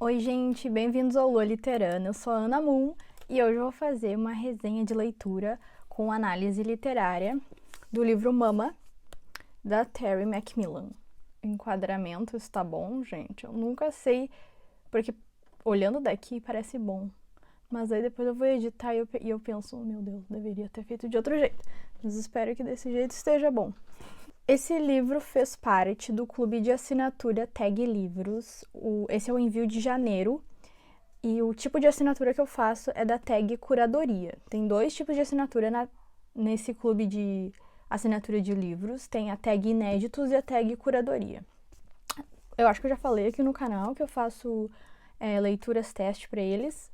Oi, gente, bem-vindos ao Lua Literana. Eu sou a Ana Moon e hoje eu vou fazer uma resenha de leitura com análise literária do livro Mama, da Terry McMillan. Enquadramento está bom, gente? Eu nunca sei, porque olhando daqui parece bom, mas aí depois eu vou editar e eu penso, meu Deus, deveria ter feito de outro jeito, mas espero que desse jeito esteja bom. Esse livro fez parte do clube de assinatura Tag Livros. Esse é o envio de janeiro. E o tipo de assinatura que eu faço é da tag curadoria. Tem dois tipos de assinatura nesse clube de assinatura de livros. Tem a tag inéditos e a tag curadoria. Eu acho que eu já falei aqui no canal que eu faço leituras teste para eles.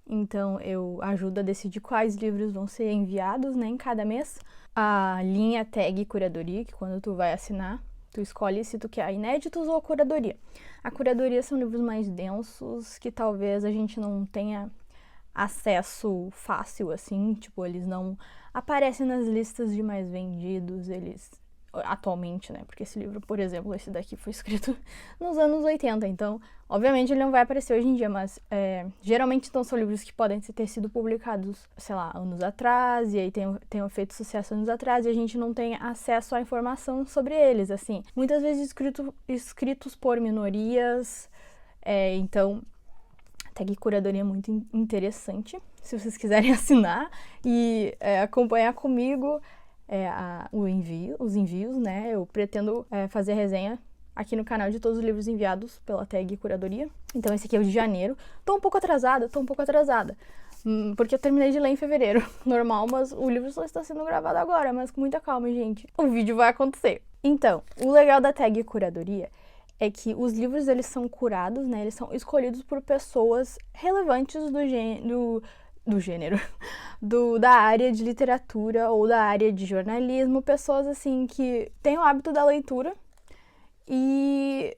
Então, eu ajudo a decidir quais livros vão ser enviados, né, em cada mês. A linha tag curadoria, que quando tu vai assinar, tu escolhe se tu quer inéditos ou a curadoria. A curadoria são livros mais densos, que talvez a gente não tenha acesso fácil, assim, tipo, eles não aparecem nas listas de mais vendidos, atualmente, né, porque esse livro, por exemplo, esse daqui foi escrito nos anos 80, então, obviamente ele não vai aparecer hoje em dia, mas geralmente então são livros que podem ter sido publicados, sei lá, anos atrás, e aí tenham feito sucesso anos atrás, e a gente não tem acesso à informação sobre eles, assim, muitas vezes escritos por minorias, então a tag curadoria é muito interessante, se vocês quiserem assinar e acompanhar comigo os envios, né? Eu pretendo fazer resenha aqui no canal de todos os livros enviados pela tag curadoria. Então esse aqui é o de janeiro. Tô um pouco atrasada, porque eu terminei de ler em fevereiro. Normal, mas o livro só está sendo gravado agora, mas com muita calma, gente. O vídeo vai acontecer. Então, o legal da tag curadoria é que os livros, eles são curados, né? Eles são escolhidos por pessoas relevantes do gênero, da área de literatura ou da área de jornalismo, pessoas assim que têm o hábito da leitura e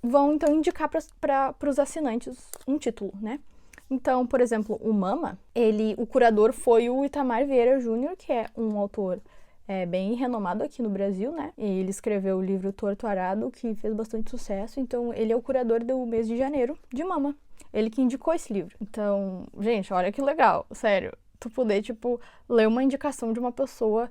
vão então indicar para os assinantes um título, né? Então, por exemplo, o Mama, o curador foi o Itamar Vieira Júnior, que é um autor bem renomado aqui no Brasil, né? E ele escreveu o livro Torto Arado, que fez bastante sucesso, então ele é o curador do mês de janeiro de Mama. Ele que indicou esse livro. Então, gente, olha que legal, sério. Tu poder, tipo, ler uma indicação de uma pessoa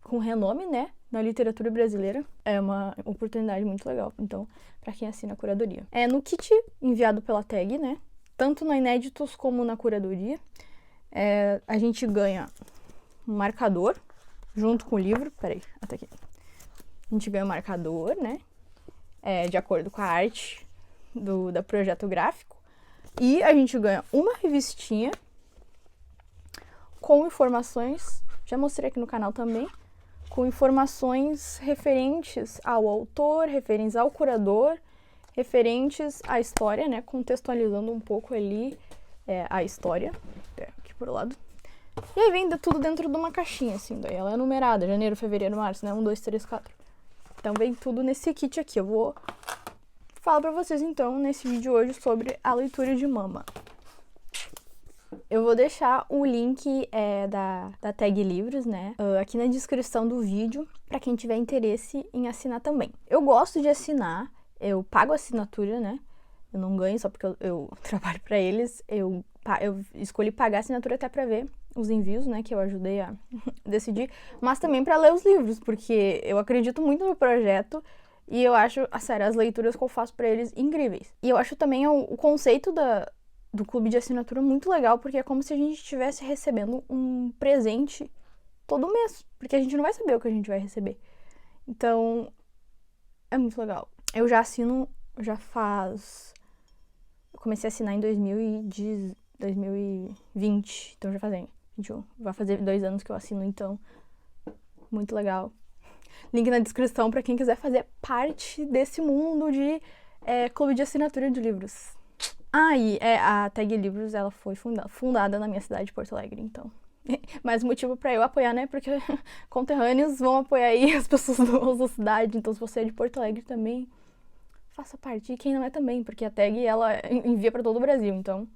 com renome, né, na literatura brasileira, é uma oportunidade muito legal. Então, pra quem assina a curadoria. No kit enviado pela tag, né, tanto na Inéditos como na curadoria, a gente ganha um marcador junto com o livro. Peraí, até aqui. A gente ganha um marcador, né, de acordo com a arte da projeto gráfico, e a gente ganha uma revistinha com informações, já mostrei aqui no canal também, com informações referentes ao autor, referentes ao curador, referentes à história, né, contextualizando um pouco ali a história, aqui por lado. E aí vem tudo dentro de uma caixinha, assim, daí ela é numerada, janeiro, fevereiro, março, né, 1, 2, 3, 4. Então vem tudo nesse kit aqui. Eu vou falar pra vocês, então, nesse vídeo hoje sobre a leitura de Mama. Eu vou deixar o link da tag livros, né, aqui na descrição do vídeo, pra quem tiver interesse em assinar também. Eu gosto de assinar, eu pago a assinatura, né, eu não ganho só porque eu trabalho pra eles, eu escolhi pagar a assinatura até pra ver os envios, né, que eu ajudei a decidir, mas também pra ler os livros, porque eu acredito muito no projeto. E eu acho, sério, as leituras que eu faço pra eles incríveis. E eu acho também o conceito do clube de assinatura muito legal, porque é como se a gente estivesse recebendo um presente todo mês. Porque a gente não vai saber o que a gente vai receber. Então, é muito legal. Eu já assino, eu comecei a assinar em 2020, então já fazem 21. Vai fazer 2 anos que eu assino, então, muito legal. Link na descrição para quem quiser fazer parte desse mundo de clube de assinatura de livros. E a Tag Livros, ela foi fundada na minha cidade de Porto Alegre, então. Mais motivo para eu apoiar, né? Porque conterrâneos vão apoiar aí as pessoas da cidade. Então, se você é de Porto Alegre também, faça parte. E quem não é também, porque a Tag, ela envia para todo o Brasil. Então,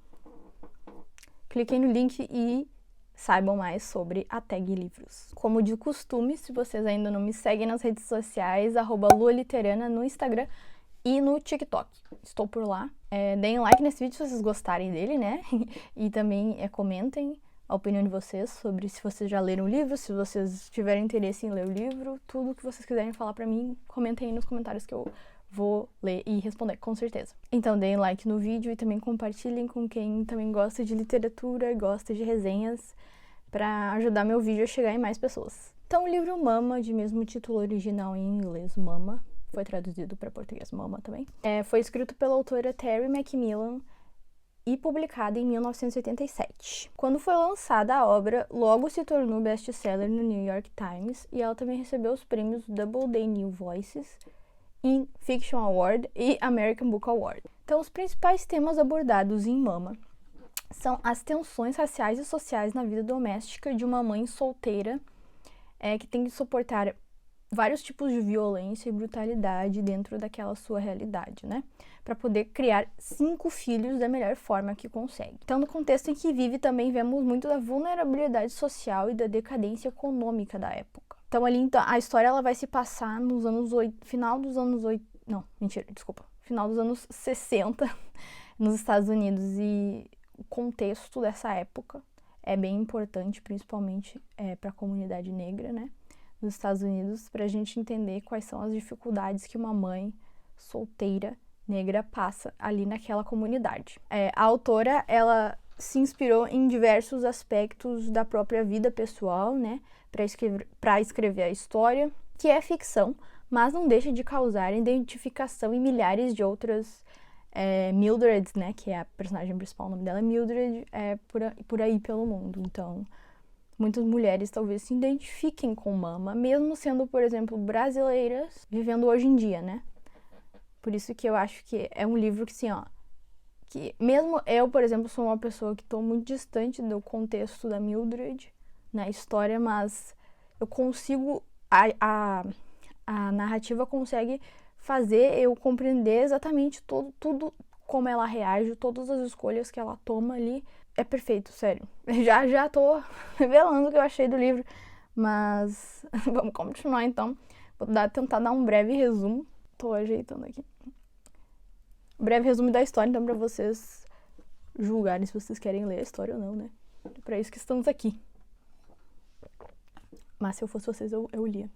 cliquem no link e saibam mais sobre a Tag Livros. Como de costume, se vocês ainda não me seguem nas redes sociais, @lualiterana no Instagram e no TikTok. Estou por lá. Deem like nesse vídeo se vocês gostarem dele, né? E também comentem a opinião de vocês sobre se vocês já leram o livro, se vocês tiverem interesse em ler o livro, tudo que vocês quiserem falar pra mim, comentem aí nos comentários que eu vou ler e responder, com certeza. Então deem like no vídeo e também compartilhem com quem também gosta de literatura, gosta de resenhas, pra ajudar meu vídeo a chegar em mais pessoas. Então o livro Mama, de mesmo título original em inglês, Mama, foi traduzido para português, Mama também, foi escrito pela autora Terry McMillan e publicada em 1987. Quando foi lançada a obra, logo se tornou best-seller no New York Times e ela também recebeu os prêmios Doubleday New Voices in Fiction Award e American Book Award. Então, os principais temas abordados em Mama são as tensões raciais e sociais na vida doméstica de uma mãe solteira que tem que suportar vários tipos de violência e brutalidade dentro daquela sua realidade, né? Para poder criar 5 filhos da melhor forma que consegue. Então, no contexto em que vive, também vemos muito da vulnerabilidade social e da decadência econômica da época. Então, a história ela vai se passar nos anos final dos anos 60, nos Estados Unidos, e o contexto dessa época é bem importante, principalmente para a comunidade negra, né? Nos Estados Unidos, para a gente entender quais são as dificuldades que uma mãe solteira negra passa ali naquela comunidade. A autora, ela se inspirou em diversos aspectos da própria vida pessoal, né, para escrever a história, que é ficção, mas não deixa de causar identificação em milhares de outras Mildreds, né, que é a personagem principal, o nome dela é Mildred, por aí pelo mundo. Então, muitas mulheres talvez se identifiquem com Mama, mesmo sendo, por exemplo, brasileiras, vivendo hoje em dia, né? Por isso que eu acho que é um livro que, assim, que mesmo eu, por exemplo, sou uma pessoa que estou muito distante do contexto da Mildred na história, mas eu consigo, a narrativa consegue fazer eu compreender exatamente tudo como ela reage, todas as escolhas que ela toma ali. É perfeito, sério. Já tô revelando o que eu achei do livro, mas vamos continuar então. Vou tentar dar um breve resumo. Tô ajeitando aqui. Breve resumo da história, então, pra vocês julgarem se vocês querem ler a história ou não, né? É pra isso que estamos aqui. Mas se eu fosse vocês, eu lia.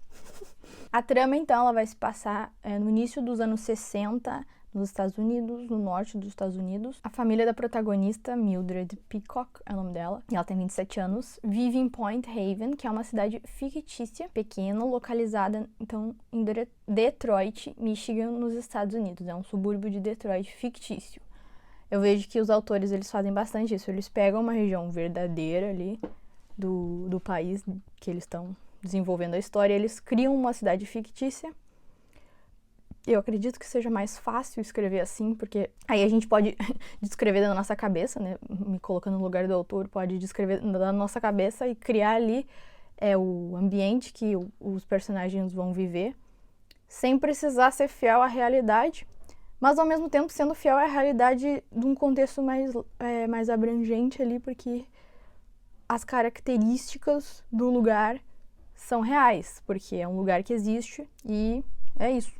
A trama, então, ela vai se passar no início dos anos 60, nos Estados Unidos, no norte dos Estados Unidos. A família da protagonista, Mildred Peacock, é o nome dela, e ela tem 27 anos, vive em Point Haven, que é uma cidade fictícia, pequena, localizada, então, em Detroit, Michigan, nos Estados Unidos. É um subúrbio de Detroit fictício. Eu vejo que os autores, eles fazem bastante isso. Eles pegam uma região verdadeira ali do país que eles estão desenvolvendo a história, eles criam uma cidade fictícia. Eu acredito que seja mais fácil escrever assim, porque aí a gente pode descrever da nossa cabeça, né? Me colocando no lugar do autor, pode descrever da nossa cabeça e criar ali o ambiente que os personagens vão viver, sem precisar ser fiel à realidade, mas ao mesmo tempo sendo fiel à realidade de um contexto mais abrangente ali, porque as características do lugar são reais, porque é um lugar que existe e é isso.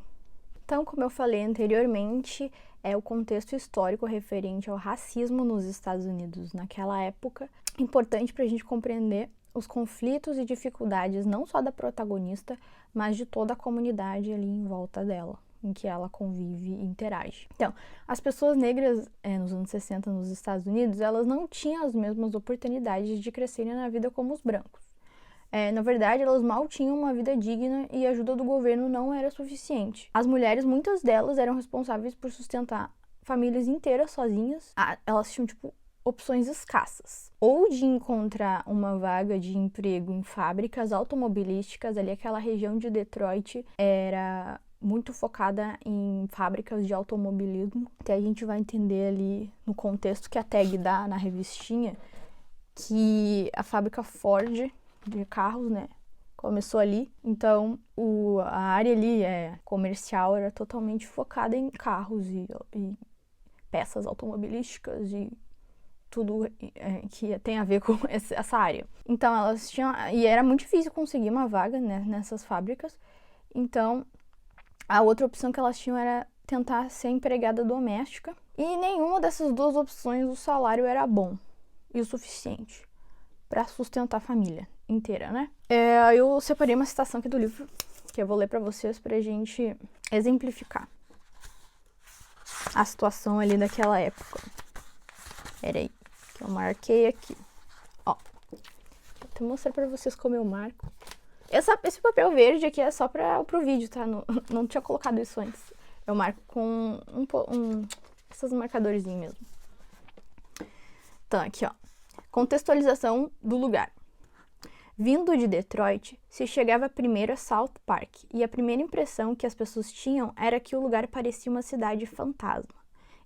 Então, como eu falei anteriormente, é o contexto histórico referente ao racismo nos Estados Unidos naquela época. Importante para a gente compreender os conflitos e dificuldades não só da protagonista, mas de toda a comunidade ali em volta dela, em que ela convive e interage. Então, as pessoas negras nos anos 60 nos Estados Unidos, elas não tinham as mesmas oportunidades de crescerem na vida como os brancos. Na verdade, elas mal tinham uma vida digna e a ajuda do governo não era suficiente. As mulheres, muitas delas, eram responsáveis por sustentar famílias inteiras sozinhas. Elas tinham, opções escassas. Ou de encontrar uma vaga de emprego em fábricas automobilísticas, ali aquela região de Detroit era muito focada em fábricas de automobilismo. Até a gente vai entender ali no contexto que a tag dá na revistinha, que a fábrica Ford de carros, né, começou ali. Então, a área ali comercial era totalmente focada em carros e peças automobilísticas e tudo que tem a ver com essa área. Então, elas tinham... E era muito difícil conseguir uma vaga, né, nessas fábricas. Então, a outra opção que elas tinham era tentar ser empregada doméstica. E nenhuma dessas duas opções o salário era bom e o suficiente para sustentar a família inteira, né? Eu separei uma citação aqui do livro que eu vou ler para vocês pra gente exemplificar a situação ali daquela época. Peraí, que eu marquei aqui. Ó, vou até mostrar pra vocês como eu marco. Esse papel verde aqui é só pro vídeo, tá? Não tinha colocado isso antes. Eu marco com esses marcadorzinhos mesmo. Então, aqui, ó. Contextualização do lugar. Vindo de Detroit, se chegava primeiro a South Park, e a primeira impressão que as pessoas tinham era que o lugar parecia uma cidade fantasma.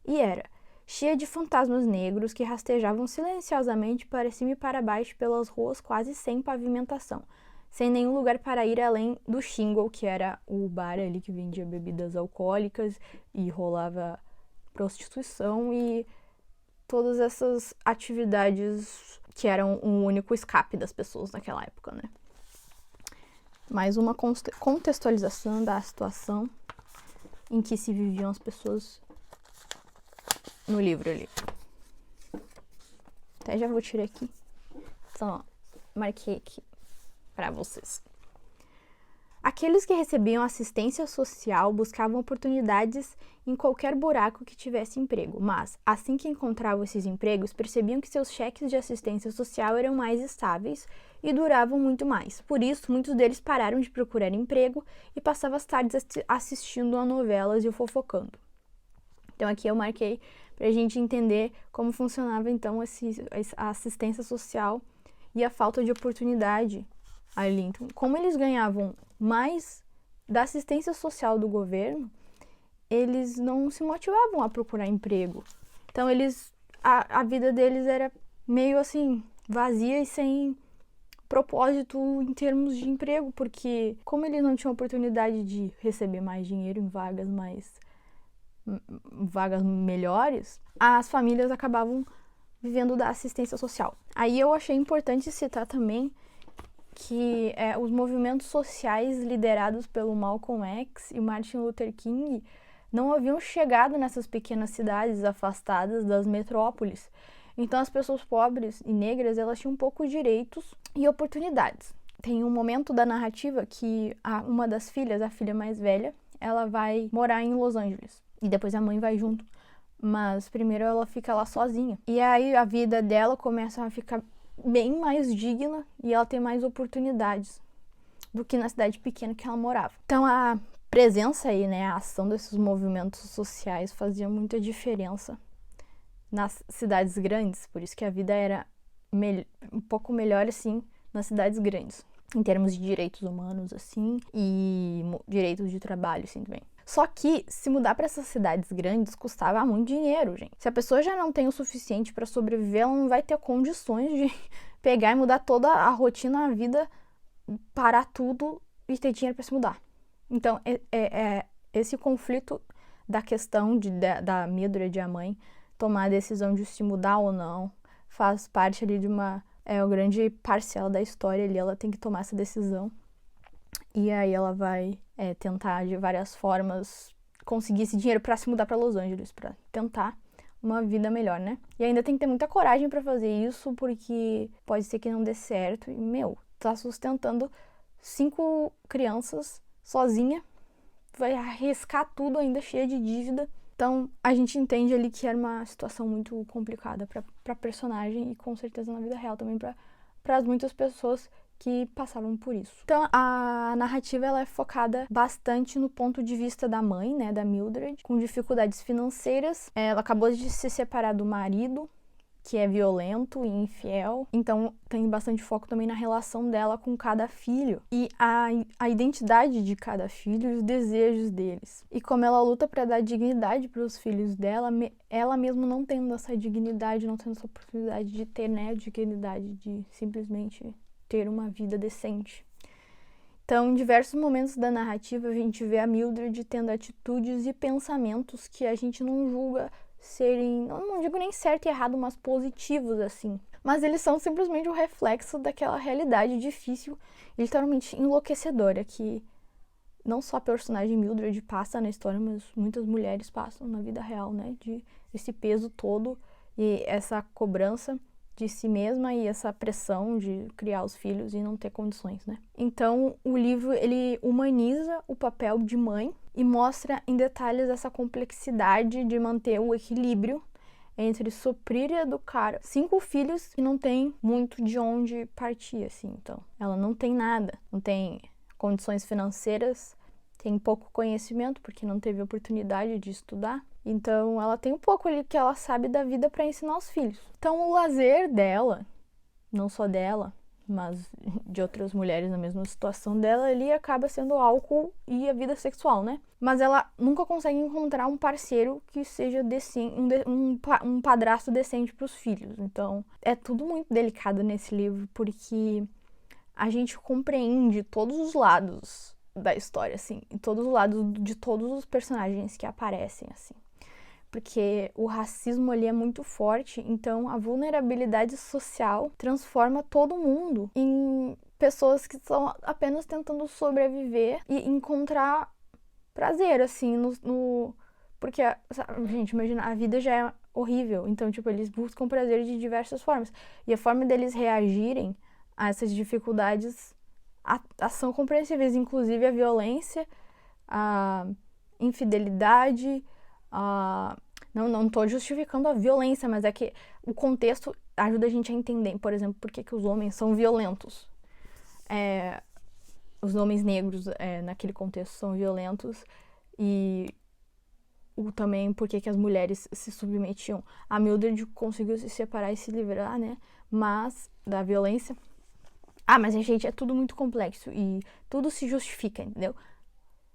E era, cheia de fantasmas negros que rastejavam silenciosamente para cima e para baixo pelas ruas quase sem pavimentação, sem nenhum lugar para ir além do Shingle, que era o bar ali que vendia bebidas alcoólicas e rolava prostituição e todas essas atividades que eram um único escape das pessoas naquela época, né? Mais uma contextualização da situação em que se viviam as pessoas no livro ali. Até já vou tirar aqui. Então, ó, marquei aqui para vocês. Aqueles que recebiam assistência social buscavam oportunidades em qualquer buraco que tivesse emprego, mas, assim que encontravam esses empregos, percebiam que seus cheques de assistência social eram mais estáveis e duravam muito mais. Por isso, muitos deles pararam de procurar emprego e passavam as tardes assistindo a novelas e fofocando. Então, aqui eu marquei para a gente entender como funcionava, então, a assistência social e a falta de oportunidade ali. Então, como eles ganhavam mais da assistência social do governo, eles não se motivavam a procurar emprego. Então, a vida deles era meio assim, vazia e sem propósito em termos de emprego, porque como eles não tinham oportunidade de receber mais dinheiro em vagas melhores, as famílias acabavam vivendo da assistência social. Aí eu achei importante citar também que os movimentos sociais liderados pelo Malcolm X e Martin Luther King não haviam chegado nessas pequenas cidades afastadas das metrópoles. Então as pessoas pobres e negras, elas tinham poucos direitos e oportunidades. Tem um momento da narrativa que uma das filhas, a filha mais velha, ela vai morar em Los Angeles e depois a mãe vai junto. Mas primeiro ela fica lá sozinha. E aí a vida dela começa a ficar bem mais digna e ela tem mais oportunidades do que na cidade pequena que ela morava. Então a presença aí, né, a ação desses movimentos sociais fazia muita diferença nas cidades grandes, por isso que a vida era um pouco melhor assim nas cidades grandes, em termos de direitos humanos assim e direitos de trabalho assim também. Só que se mudar para essas cidades grandes custava muito dinheiro, gente. Se a pessoa já não tem o suficiente para sobreviver, ela não vai ter condições de pegar e mudar toda a rotina, a vida, parar tudo e ter dinheiro para se mudar. Então, esse conflito da questão da Mildred, a mãe, tomar a decisão de se mudar ou não, faz parte ali de uma grande parcela da história ali. Ela tem que tomar essa decisão. E aí ela vai tentar de várias formas conseguir esse dinheiro para se mudar para Los Angeles, para tentar uma vida melhor, né? E ainda tem que ter muita coragem para fazer isso, porque pode ser que não dê certo. E, tá sustentando 5 crianças sozinha, vai arriscar tudo ainda cheia de dívida. Então, a gente entende ali que era uma situação muito complicada para personagem e com certeza na vida real também para as muitas pessoas que passavam por isso. Então, a narrativa ela é focada bastante no ponto de vista da mãe, né, da Mildred, com dificuldades financeiras. Ela acabou de se separar do marido, que é violento e infiel. Então, tem bastante foco também na relação dela com cada filho e a identidade de cada filho e os desejos deles. E como ela luta para dar dignidade para os filhos dela, ela mesma não tendo essa dignidade, não tendo essa oportunidade de ter, né, dignidade de simplesmente ter uma vida decente. Então, em diversos momentos da narrativa, a gente vê a Mildred tendo atitudes e pensamentos que a gente não julga serem, não digo nem certo e errado, mas positivos, assim. Mas eles são simplesmente o reflexo daquela realidade difícil e literalmente enlouquecedora que não só a personagem Mildred passa na história, mas muitas mulheres passam na vida real, né? Esse peso todo e essa cobrança de si mesma e essa pressão de criar os filhos e não ter condições, né? Então, o livro, ele humaniza o papel de mãe e mostra em detalhes essa complexidade de manter o equilíbrio entre suprir e educar 5 filhos que não tem muito de onde partir, assim. Então, ela não tem nada, não tem condições financeiras, tem pouco conhecimento porque não teve oportunidade de estudar. Então, ela tem um pouco ali que ela sabe da vida para ensinar os filhos. Então, o lazer dela, não só dela, mas de outras mulheres na mesma situação dela, ali acaba sendo o álcool e a vida sexual, né? Mas ela nunca consegue encontrar um parceiro que seja um padrasto decente para os filhos. Então, é tudo muito delicado nesse livro, porque a gente compreende todos os lados da história, assim, e todos os lados de todos os personagens que aparecem, assim. Porque o racismo ali é muito forte, então a vulnerabilidade social transforma todo mundo em pessoas que estão apenas tentando sobreviver e encontrar prazer, assim, porque, gente, imagina, a vida já é horrível, então, tipo, eles buscam prazer de diversas formas. E a forma deles reagirem a essas dificuldades são compreensíveis, inclusive a violência, a infidelidade, não estou justificando a violência, mas é que o contexto ajuda a gente a entender, por exemplo, por que os homens são violentos. Os homens negros, naquele contexto, são violentos e também por que as mulheres se submetiam. A Mildred conseguiu se separar e se livrar, né, mas da violência. Mas, gente, é tudo muito complexo e tudo se justifica, entendeu?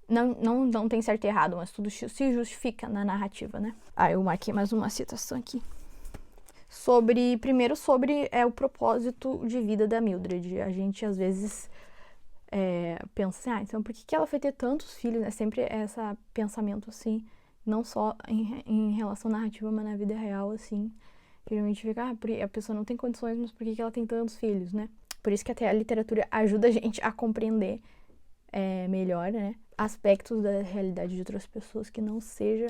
Não tem certo e errado, mas tudo se justifica na narrativa, né? Eu marquei mais uma citação aqui. Primeiro sobre o propósito de vida da Mildred. A gente, às vezes, pensa assim, então por que ela foi ter tantos filhos? É sempre esse pensamento, assim, não só em relação narrativa, mas na vida real, assim. Geralmente fica, a pessoa não tem condições, mas por que ela tem tantos filhos, né? Por isso que até a literatura ajuda a gente a compreender melhor, né, aspectos da realidade de outras pessoas que não seja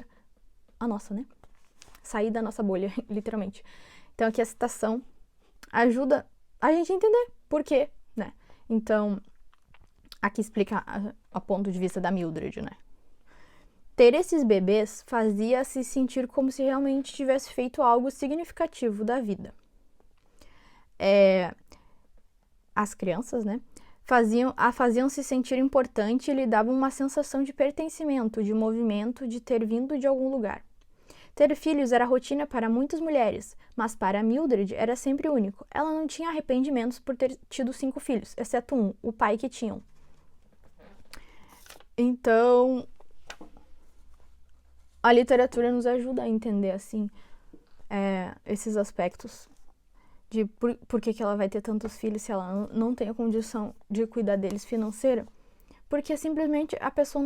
a nossa, né? Sair da nossa bolha, literalmente. Então, aqui a citação ajuda a gente a entender por quê, né? Então, aqui explica a ponto de vista da Mildred, né? Ter esses bebês fazia se sentir como se realmente tivesse feito algo significativo da vida. As crianças, né, faziam se sentir importante e lhe davam uma sensação de pertencimento, de movimento, de ter vindo de algum lugar. Ter filhos era rotina para muitas mulheres, mas para Mildred era sempre único. Ela não tinha arrependimentos por ter tido 5 filhos, exceto um, o pai que tinham. Então, a literatura nos ajuda a entender, assim, esses aspectos de por que ela vai ter tantos filhos se ela não tem a condição de cuidar deles financeira, porque simplesmente a pessoa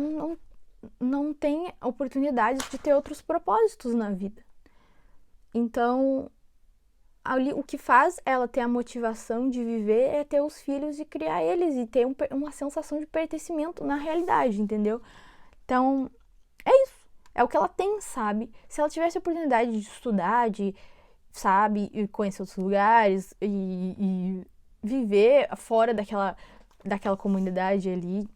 não tem oportunidade de ter outros propósitos na vida. Então, ali, o que faz ela ter a motivação de viver é ter os filhos e criar eles e ter uma sensação de pertencimento na realidade, entendeu? Então, é isso. É o que ela tem, sabe? Se ela tivesse a oportunidade de estudar, sabe, e conhecer outros lugares e viver fora daquela comunidade ali,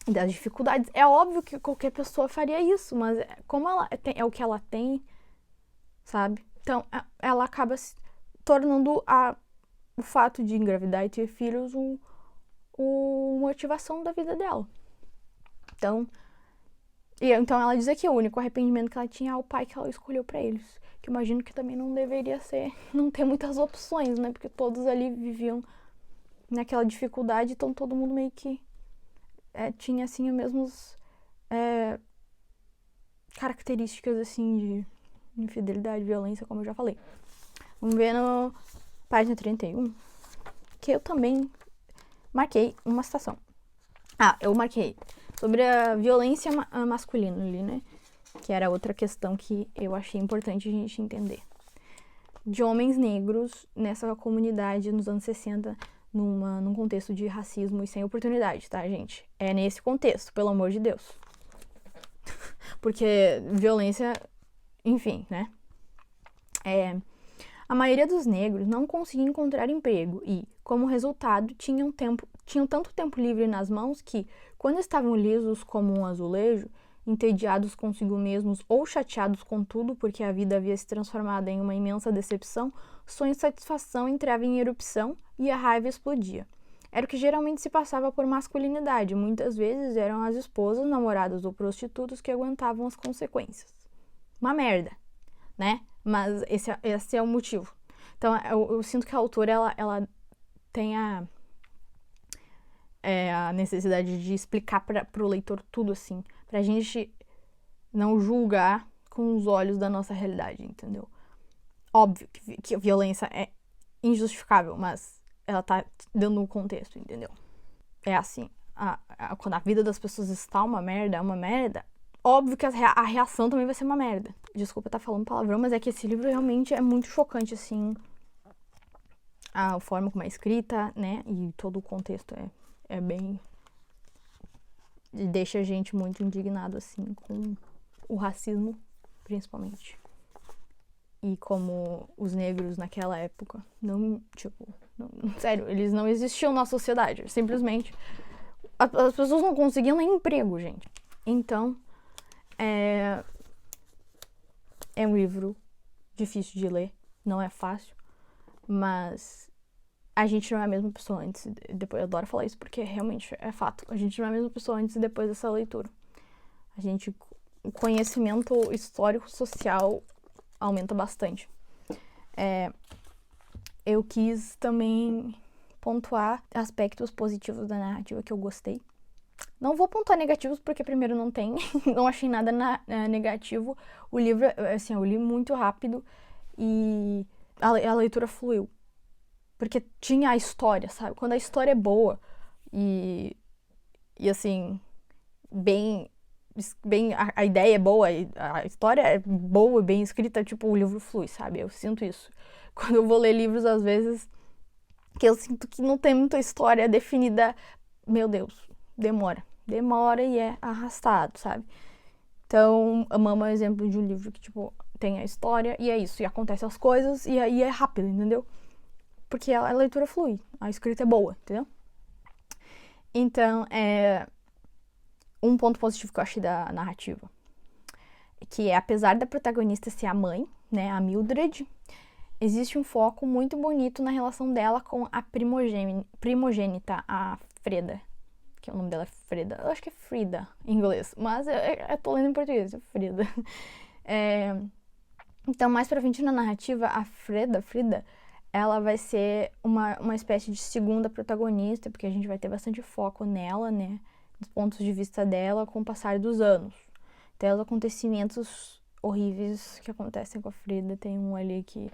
das dificuldades, é óbvio que qualquer pessoa faria isso, mas como é o que ela tem, sabe? Então, ela acaba se tornando o fato de engravidar e ter filhos motivação da vida dela. Então ela diz que o único arrependimento que ela tinha é o pai que ela escolheu pra eles. Que eu imagino que também não deveria ser, não ter muitas opções, né? Porque todos ali viviam naquela dificuldade, então todo mundo meio que tinha, assim, as mesmas características, assim, de infidelidade, violência, como eu já falei. Vamos ver na página 31, que eu também marquei uma citação. Eu marquei sobre a violência masculina ali, né? Que era outra questão que eu achei importante a gente entender. De homens negros nessa comunidade nos anos 60 num contexto de racismo e sem oportunidade, tá, gente? É nesse contexto, pelo amor de Deus. Porque violência, enfim, né? A maioria dos negros não conseguia encontrar emprego e, como resultado, tinham tanto tempo livre nas mãos que, quando estavam lisos como um azulejo, entediados consigo mesmos ou chateados com tudo porque a vida havia se transformado em uma imensa decepção, sua insatisfação entrava em erupção e a raiva explodia. Era o que geralmente se passava por masculinidade. Muitas vezes eram as esposas, namoradas ou prostitutas que aguentavam as consequências. Uma merda, né? Mas esse é o motivo. Então, eu sinto que a autora, ela tem a necessidade de explicar pro leitor tudo, assim, pra gente não julgar com os olhos da nossa realidade, entendeu? Óbvio que a violência é injustificável, mas ela tá dando um contexto, entendeu? É assim, quando a vida das pessoas está uma merda, óbvio que a reação também vai ser uma merda. Desculpa estar falando palavrão, mas é que esse livro realmente é muito chocante, assim, a forma como é escrita, né, e todo o contexto é bem... deixa a gente muito indignado, assim, com o racismo, principalmente. E como os negros naquela época sério, eles não existiam na sociedade. Simplesmente as pessoas não conseguiam nem emprego, gente. Então, é um livro difícil de ler, não é fácil, mas a gente não é a mesma pessoa antes e depois. Eu adoro falar isso porque realmente é fato. A gente não é a mesma pessoa antes e depois dessa leitura. O conhecimento histórico, social aumenta bastante. Eu quis também pontuar aspectos positivos da narrativa que eu gostei. Não vou pontuar negativos porque primeiro não tem, não achei nada negativo. O livro, assim, eu li muito rápido e a leitura fluiu. Porque tinha a história, sabe? Quando a história é boa e assim, bem a ideia é boa, a história é boa e bem escrita, tipo, o livro flui, sabe? Eu sinto isso. Quando eu vou ler livros, às vezes, que eu sinto que não tem muita história definida, meu Deus, demora e é arrastado, sabe? Então, a Mama é um exemplo de um livro que, tipo, tem a história e é isso, e acontecem as coisas e aí é rápido, entendeu? Porque a leitura flui, a escrita é boa, entendeu? Então, um ponto positivo que eu achei da narrativa, que é, apesar da protagonista ser a mãe, né, a Mildred, existe um foco muito bonito na relação dela com a primogênita, a Freda, que o nome dela é Freda, eu acho que é Frida em inglês, mas eu tô lendo em português, é Frida. Então, mais pra frente na narrativa, a Frida, ela vai ser uma espécie de segunda protagonista, porque a gente vai ter bastante foco nela, né, nos pontos de vista dela com o passar dos anos. Até os acontecimentos horríveis que acontecem com a Frida, tem um ali que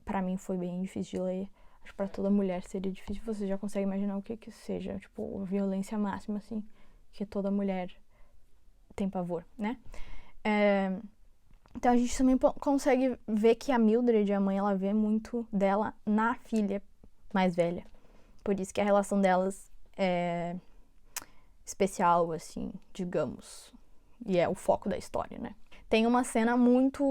pra mim foi bem difícil de ler. Acho que pra toda mulher seria difícil. Você já consegue imaginar o que seja, tipo, violência máxima, assim, que toda mulher tem pavor, né? Então a gente também consegue ver que a Mildred, a mãe, ela vê muito dela na filha mais velha. Por isso que a relação delas é especial, assim, digamos. E é o foco da história, né? Tem uma cena muito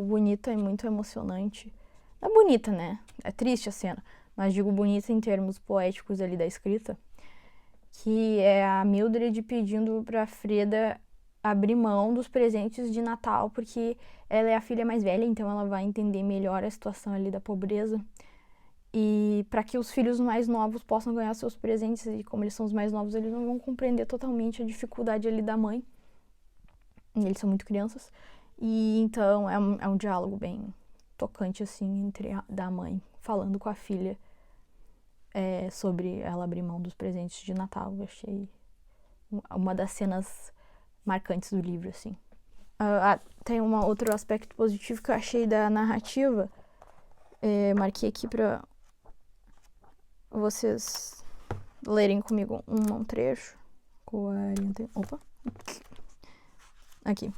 bonita e muito emocionante. Não é bonita, né? É triste a cena, mas digo bonita em termos poéticos ali da escrita, que é a Mildred pedindo pra Freda abrir mão dos presentes de Natal, porque ela é a filha mais velha, então ela vai entender melhor a situação ali da pobreza. E para que os filhos mais novos possam ganhar seus presentes, e como eles são os mais novos, eles não vão compreender totalmente a dificuldade ali da mãe. Eles são muito crianças. E então é um diálogo bem tocante, assim, da mãe falando com a filha sobre ela abrir mão dos presentes de Natal. Eu achei uma das cenas marcantes do livro, assim. Tem outro aspecto positivo que eu achei da narrativa. Marquei aqui pra vocês lerem comigo um trecho. 40... Opa! Aqui.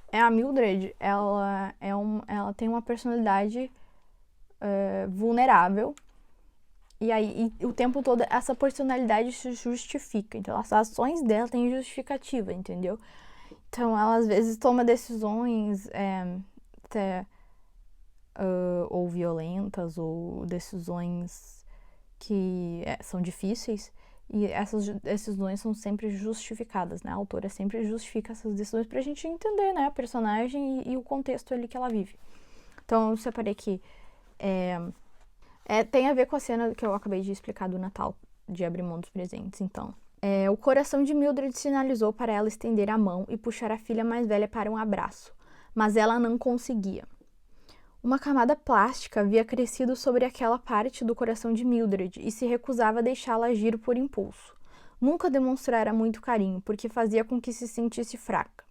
A Mildred, ela tem uma personalidade vulnerável. E aí, o tempo todo, essa personalidade se justifica. Então, as ações dela têm justificativa, entendeu? Então, ela às vezes toma decisões até ou violentas, ou decisões que são difíceis. E essas decisões são sempre justificadas, né? A autora sempre justifica essas decisões pra gente entender, né? A personagem e o contexto ali que ela vive. Então, eu separei aqui. Tem a ver com a cena que eu acabei de explicar do Natal, de abrir mão dos presentes, então. O coração de Mildred sinalizou para ela estender a mão e puxar a filha mais velha para um abraço, mas ela não conseguia. Uma camada plástica havia crescido sobre aquela parte do coração de Mildred e se recusava a deixá-la agir por impulso. Nunca demonstrara muito carinho, porque fazia com que se sentisse fraca.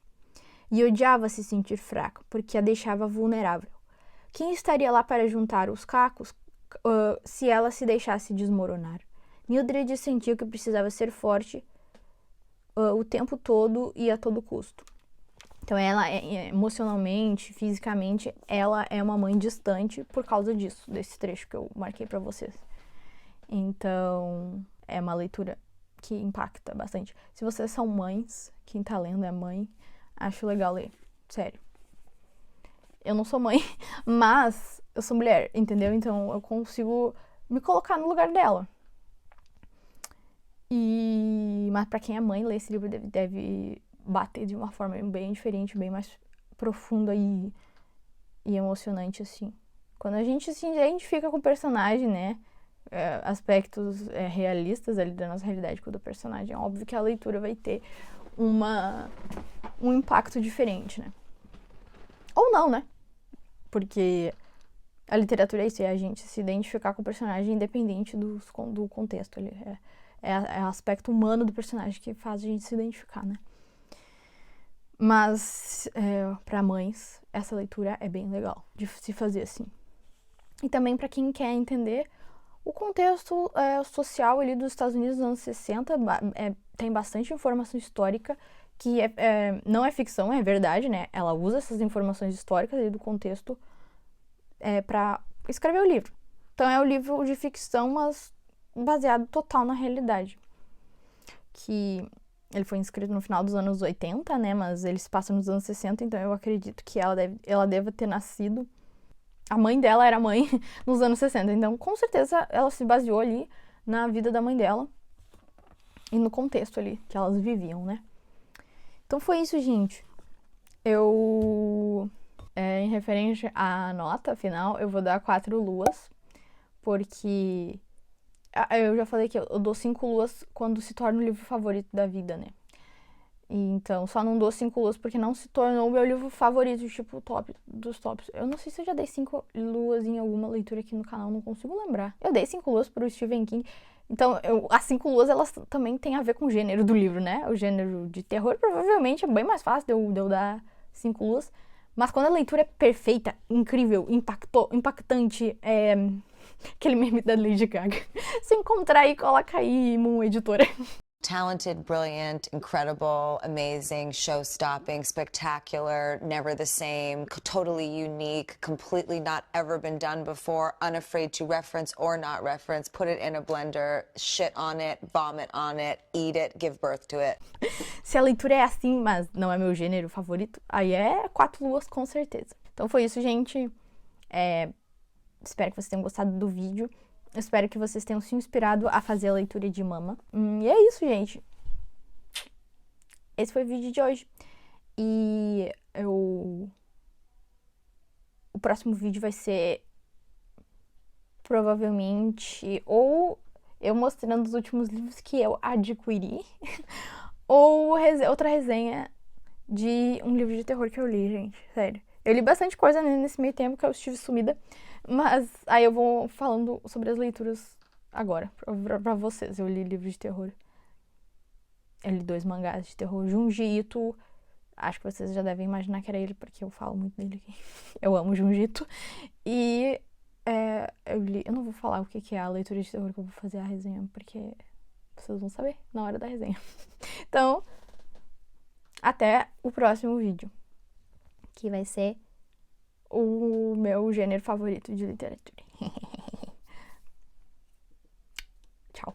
E odiava se sentir fraca, porque a deixava vulnerável. Quem estaria lá para juntar os cacos se ela se deixasse desmoronar? Mildred sentiu que precisava ser forte o tempo todo e a todo custo. Então, ela, emocionalmente, fisicamente, ela é uma mãe distante por causa disso, desse trecho que eu marquei pra vocês. Então, é uma leitura que impacta bastante. Se vocês são mães, quem tá lendo é mãe, acho legal ler, sério. Eu não sou mãe, mas eu sou mulher, entendeu? Então, eu consigo me colocar no lugar dela. Mas pra quem é mãe, ler esse livro deve bater de uma forma bem diferente, bem mais profunda e emocionante, assim. Quando a gente se identifica com o personagem, né? Aspectos realistas ali da nossa realidade com o do personagem, é óbvio que a leitura vai ter um impacto diferente, né? Ou não, né? Porque a literatura é isso, é a gente se identificar com o personagem independente do contexto. É o aspecto humano do personagem que faz a gente se identificar, né? Mas, para mães, essa leitura é bem legal de se fazer assim. E também para quem quer entender o contexto social ali dos Estados Unidos dos anos 60, tem bastante informação histórica que não é ficção, é verdade, né? Ela usa essas informações históricas ali do contexto para escrever o livro. Então, é um livro de ficção, mas baseado total na realidade. Que ele foi escrito no final dos anos 80, né? Mas ele se passa nos anos 60, então eu acredito que ela deva ter nascido. A mãe dela era mãe nos anos 60, então com certeza ela se baseou ali na vida da mãe dela e no contexto ali que elas viviam, né? Então foi isso, gente. Em referente à nota final, eu vou dar 4 luas, porque eu já falei que eu dou 5 luas quando se torna o livro favorito da vida, né? E então, só não dou 5 luas porque não se tornou o meu livro favorito, tipo, top dos tops. Eu não sei se eu já dei 5 luas em alguma leitura aqui no canal, não consigo lembrar. Eu dei 5 luas pro Stephen King. Então, as 5 luas, elas também têm a ver com o gênero do livro, né? O gênero de terror, provavelmente, é bem mais fácil de eu dar 5 luas. Mas quando a leitura é perfeita, incrível, impactante, aquele meme da Lady Gaga. Se encontrar aí, coloca aí, Moon Editora. Talented, brilliant, incredible, amazing, show-stopping, spectacular, never the same, totally unique, completely not ever been done before, unafraid to reference or not reference, put it in a blender, shit on it, vomit on it, eat it, give birth to it. Se a leitura é assim, mas não é meu gênero favorito, aí é 4 luas com certeza. Então foi isso, gente. Espero que vocês tenham gostado do vídeo. Eu espero que vocês tenham se inspirado a fazer a leitura de Mama. E é isso, gente. Esse foi o vídeo de hoje. E o próximo vídeo vai ser provavelmente ou eu mostrando os últimos livros que eu adquiri ou outra resenha de um livro de terror que eu li, gente. Sério. Eu li bastante coisa nesse meio tempo que eu estive sumida. Mas aí eu vou falando sobre as leituras agora, pra vocês. Eu li livros de terror. Eu li 2 mangás de terror. Junji Ito, acho que vocês já devem imaginar que era ele, porque eu falo muito dele aqui. Eu amo Junji Ito. E eu não vou falar o que é a leitura de terror que eu vou fazer a resenha, porque vocês vão saber na hora da resenha. Então, até o próximo vídeo, que vai ser o meu gênero favorito de literatura. Tchau!